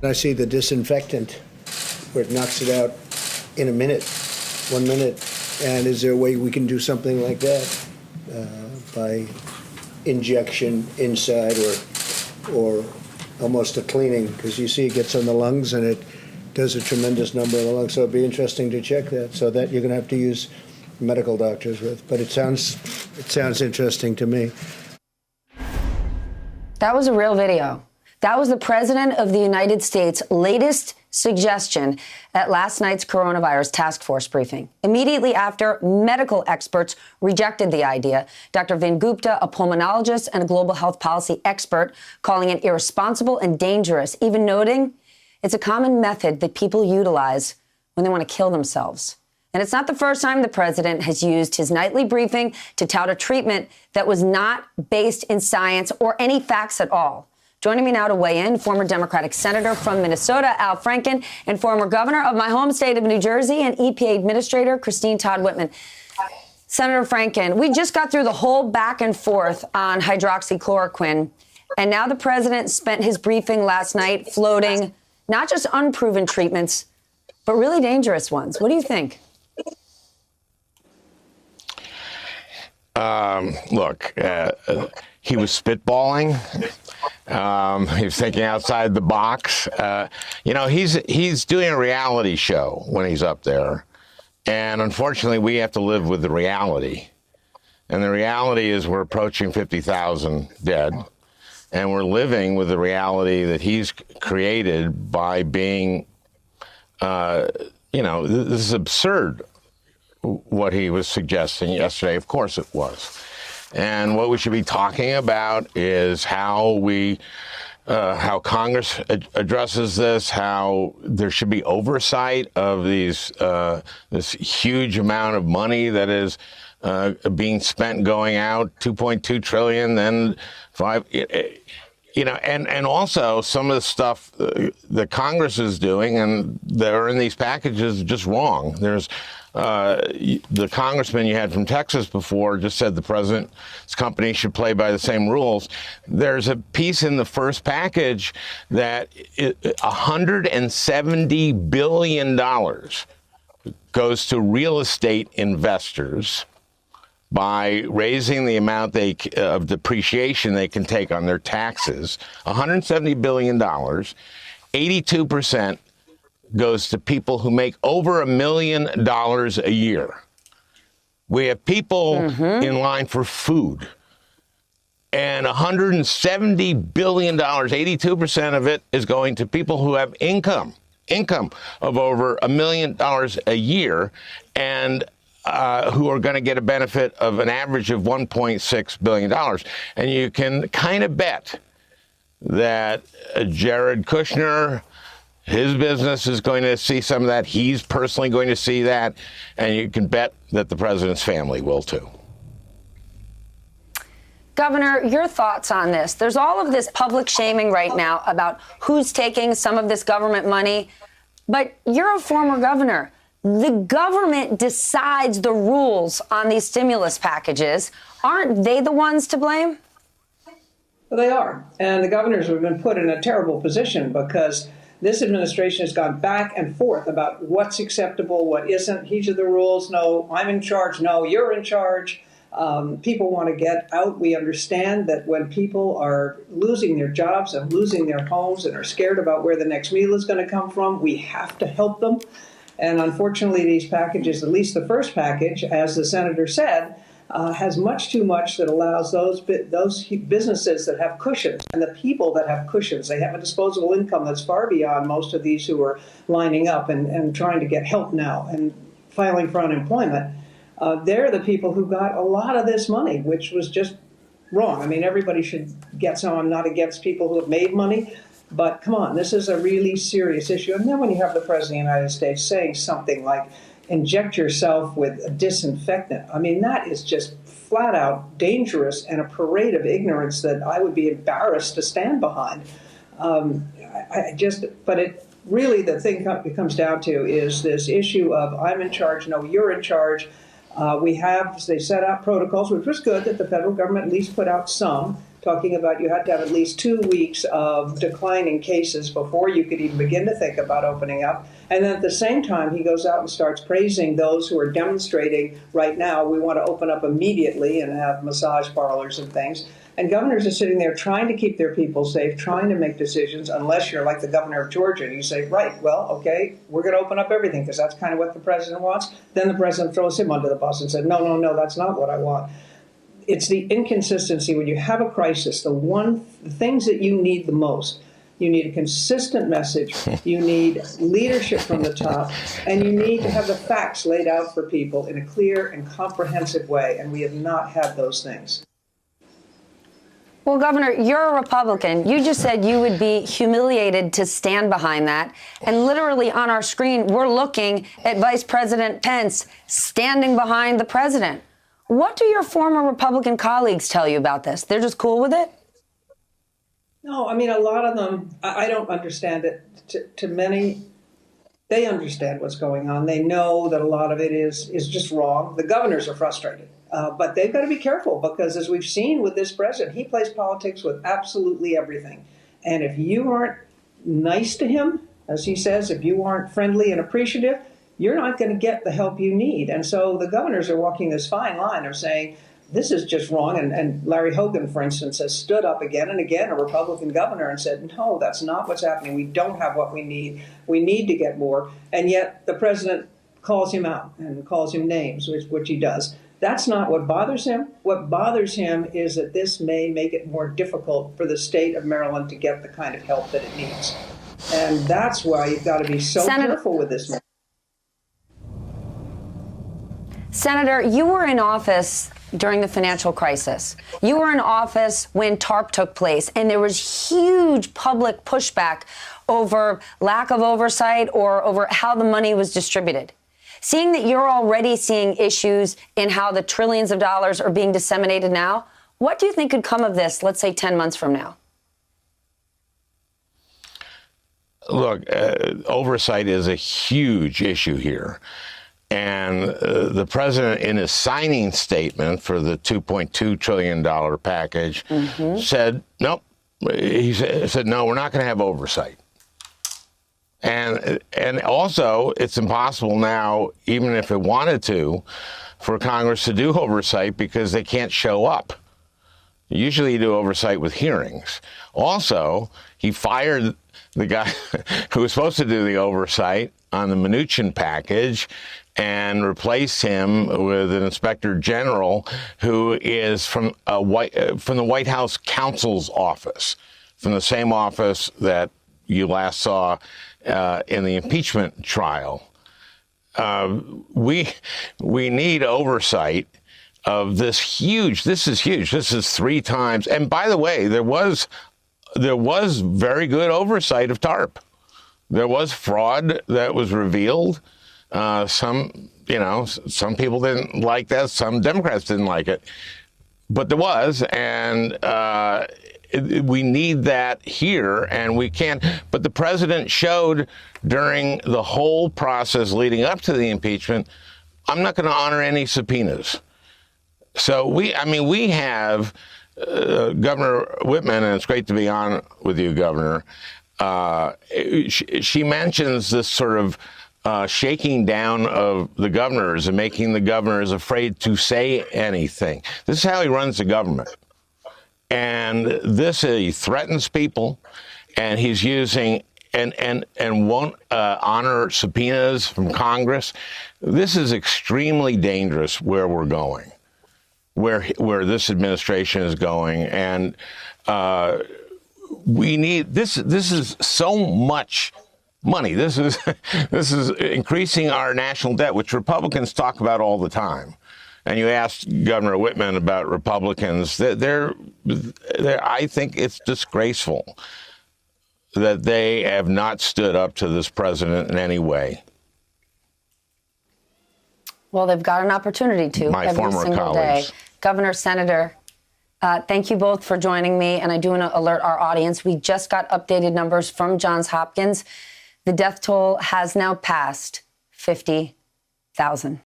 I see the disinfectant where it knocks it out in a minute, 1 minute. And is there a way we can do something like that by injection inside or almost a cleaning? Because you see it gets on the lungs and it does a tremendous number of the lungs. So it'd be interesting to check that. So that you're going to have to use medical doctors with. But it sounds interesting to me. That was a real video. That was the President of the United States' latest suggestion at last night's coronavirus task force briefing. Immediately after, medical experts rejected the idea. Dr. Vin Gupta, a pulmonologist and a global health policy expert, calling it irresponsible and dangerous, even noting it's a common method that people utilize when they want to kill themselves. And it's not the first time the president has used his nightly briefing to tout a treatment that was not based in science or any facts at all. Joining me now to weigh in, former Democratic Senator from Minnesota, Al Franken, and former governor of my home state of New Jersey and EPA Administrator, Christine Todd Whitman. Senator Franken, we just got through the whole back and forth on hydroxychloroquine, and now the president spent his briefing last night floating not just unproven treatments, but really dangerous ones. What do you think? Look, he was spitballing. He was thinking outside the box. He's doing a reality show when he's up there. And unfortunately, we have to live with the reality. And the reality is we're approaching 50,000 dead. And we're living with the reality that he's created by being, this is absurd, what he was suggesting yesterday. Of course it was. And what we should be talking about is how Congress addresses this, how there should be oversight of this huge amount of money that is being spent going out, $2.2 trillion, then and also some of the stuff that Congress is doing and that are in these packages is just wrong. There's the congressman you had from Texas before just said the president's company should play by the same rules. There's a piece in the first package that $170 billion goes to real estate investors by raising the amount of depreciation they can take on their taxes. $170 billion, 82% goes to people who make over $1 million a year. We have people in line for food. And $170 billion, 82% of it is going to people who have income of over $1 million a year, and who are going to get a benefit of an average of $1.6 billion. And you can kind of bet that Jared Kushner, his business is going to see some of that. He's personally going to see that. And you can bet that the president's family will, too. Governor, your thoughts on this? There's all of this public shaming right now about who's taking some of this government money. But you're a former governor. The government decides the rules on these stimulus packages. Aren't they the ones to blame? Well, they are. And the governors have been put in a terrible position because this administration has gone back and forth about what's acceptable, what isn't. These are the rules. No, I'm in charge. No, you're in charge. People want to get out. We understand that when people are losing their jobs and losing their homes and are scared about where the next meal is going to come from, we have to help them. And unfortunately, these packages, at least the first package, as the senator said, has much too much that allows those businesses that have cushions and the people that have cushions. They have a disposable income that's far beyond most of these who are lining up and trying to get help now and filing for unemployment. They're the people who got a lot of this money, which was just wrong. I mean, everybody should get some. I'm not against people who have made money. But come on, this is a really serious issue. And then when you have the President of the United States saying something like, inject yourself with a disinfectant, I mean, that is just flat out dangerous and a parade of ignorance that I would be embarrassed to stand behind. But it really, the thing it comes down to is this issue of I'm in charge, no, you're in charge. They set out protocols, which was good that the federal government at least put out some. talking about you had to have at least 2 weeks of declining cases before you could even begin to think about opening up. And then at the same time, he goes out and starts praising those who are demonstrating right now. We want to open up immediately and have massage parlors and things. And governors are sitting there trying to keep their people safe, trying to make decisions, unless you're like the governor of Georgia and you say, right, well, okay, we're going to open up everything because that's kind of what the president wants. Then the president throws him under the bus and said, no, that's not what I want. It's the inconsistency when you have a crisis, the things that you need the most. You need a consistent message, you need leadership from the top, and you need to have the facts laid out for people in a clear and comprehensive way, and we have not had those things. Well, Governor, you're a Republican. You just said you would be humiliated to stand behind that. And literally on our screen, we're looking at Vice President Pence standing behind the president. What do your former Republican colleagues tell you about this? They're just cool with it? No, I mean, a lot of them, I don't understand it. To many, they understand what's going on. They know that a lot of it is just wrong. The governors are frustrated. But they've got to be careful because, as we've seen with this president, he plays politics with absolutely everything. And if you aren't nice to him, as he says, if you aren't friendly and appreciative, you're not going to get the help you need. And so the governors are walking this fine line of saying, this is just wrong. And Larry Hogan, for instance, has stood up again and again, a Republican governor, and said, no, that's not what's happening. We don't have what we need. We need to get more. And yet the president calls him out and calls him names, which he does. That's not what bothers him. What bothers him is that this may make it more difficult for the state of Maryland to get the kind of help that it needs. And that's why you've got to be so careful with this. Senator, you were in office during the financial crisis. You were in office when TARP took place, and there was huge public pushback over lack of oversight or over how the money was distributed. Seeing that you're already seeing issues in how the trillions of dollars are being disseminated now, what do you think could come of this, let's say 10 months from now? Look, oversight is a huge issue here. And the president, in his signing statement for the $2.2 trillion package, said, nope. He said, no, we're not going to have oversight. And also, it's impossible now, even if it wanted to, for Congress to do oversight because they can't show up. Usually you do oversight with hearings. Also, he fired the guy who was supposed to do the oversight on the Mnuchin package and replaced him with an inspector general who is from the White House counsel's office, from the same office that you last saw in the impeachment trial. We need oversight of this huge. This is huge. This is 3 times. And by the way, there was very good oversight of TARP. There was fraud that was revealed. Some people didn't like that. Some Democrats didn't like it, but there was, and we need that here, and we can't. But the president showed during the whole process leading up to the impeachment, I'm not going to honor any subpoenas. So we have Governor Whitman, and it's great to be on with you, Governor. She mentions this sort of shaking down of the governors and making the governors afraid to say anything. This is how he runs the government. And he threatens people, and he's using and won't honor subpoenas from Congress. This is extremely dangerous where we're going, where this administration is going, and we need this. This is so much money. This is increasing our national debt, which Republicans talk about all the time. And you asked Governor Whitman about Republicans. I think it's disgraceful that they have not stood up to this president in any way. Well, they've got an opportunity to every single day. Governor, Senator, thank you both for joining me. And I do want to alert our audience. We just got updated numbers from Johns Hopkins. The death toll has now passed 50,000.